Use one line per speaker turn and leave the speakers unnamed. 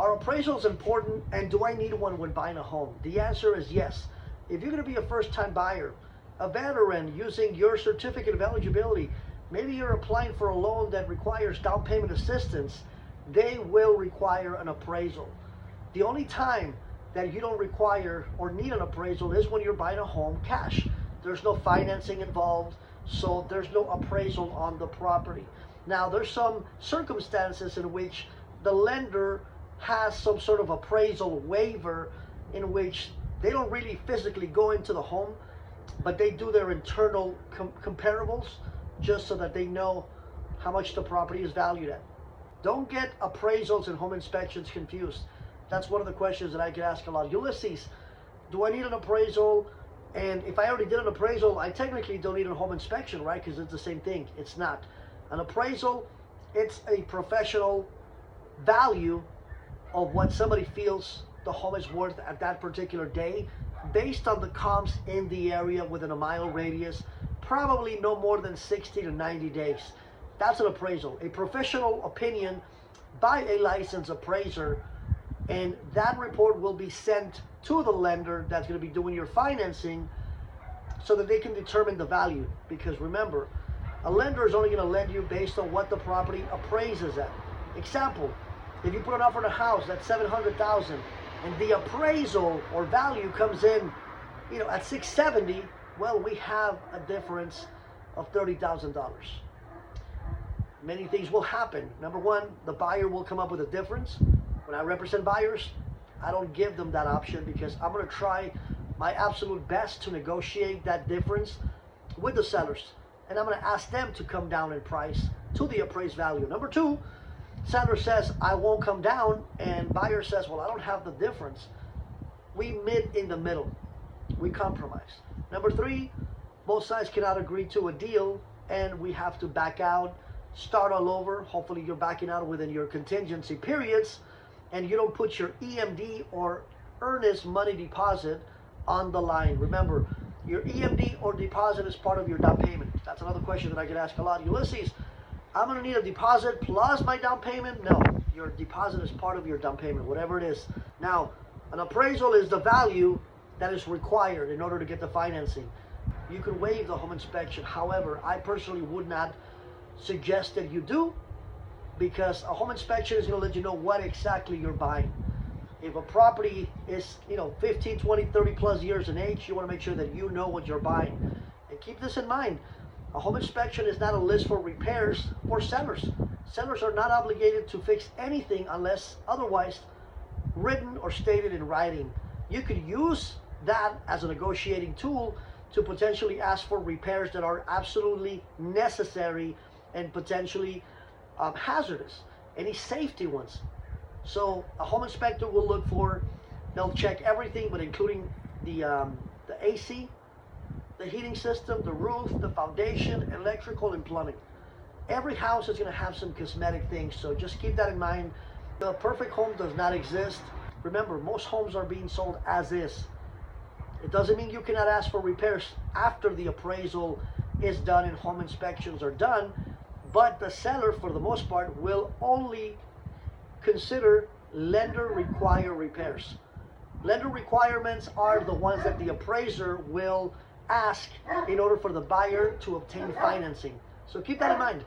Are appraisals important, and do I need one when buying a home? The answer is yes. If you're going to be a first-time buyer, a veteran using your certificate of eligibility, maybe you're applying for a loan that requires down payment assistance, they will require an appraisal. The only time that you don't require or need an appraisal is when you're buying a home cash. There's no financing involved, so there's no appraisal on the property. Now, there's some circumstances in which the lender has some sort of appraisal waiver in which they don't really physically go into the home, but they do their internal comparables just so that they know how much the property is valued at. Don't get appraisals and home inspections confused. That's one of the questions that I get asked a lot. Ulysses, do I need an appraisal? And if I already did an appraisal, I technically don't need a home inspection, right? Because it's the same thing. It's not. An appraisal, it's a professional value of what somebody feels the home is worth at that particular day based on the comps in the area within a mile radius, probably no more than 60 to 90 days. That's an appraisal, a professional opinion by a licensed appraiser, and that report will be sent to the lender that's going to be doing your financing so that they can determine the value. Because remember, a lender is only going to lend you based on what the property appraises at. Example, if you put an offer on a house that's $700,000 and the appraisal or value comes in, at $670,000, well, we have a difference of $30,000. Many things will happen. Number one, the buyer will come up with a difference. When I represent buyers, I don't give them that option because I'm going to try my absolute best to negotiate that difference with the sellers. And I'm going to ask them to come down in price to the appraised value. Number two, seller says, I won't come down, and buyer says, well, I don't have the difference. We meet in the middle. We compromise. Number three, both sides cannot agree to a deal, and we have to back out, start all over. Hopefully you're backing out within your contingency periods, and you don't put your EMD or earnest money deposit on the line. Remember, your EMD or deposit is part of your down payment. That's another question that I get asked a lot. Ulysses, I'm going to need a deposit plus my down payment. No, your deposit is part of your down payment, whatever it is. Now, an appraisal is the value that is required in order to get the financing. You can waive the home inspection. However, I personally would not suggest that you do, because a home inspection is going to let you know what exactly you're buying. If a property is 15, 20, 30 plus years in age, you want to make sure that you know what you're buying. And keep this in mind. A home inspection is not a list for repairs for sellers. Sellers are not obligated to fix anything unless otherwise written or stated in writing. You could use that as a negotiating tool to potentially ask for repairs that are absolutely necessary and potentially hazardous, any safety ones. So a home inspector will look for, they'll check everything, but including the AC, the heating system, the roof, the foundation, electrical, and plumbing. Every house is going to have some cosmetic things, so just keep that in mind. The perfect home does not exist. Remember, most homes are being sold as is. It doesn't mean you cannot ask for repairs after the appraisal is done and home inspections are done, but the seller, for the most part, will only consider lender required repairs. Lender requirements are the ones that the appraiser will ask in order for the buyer to obtain financing. So keep that in mind.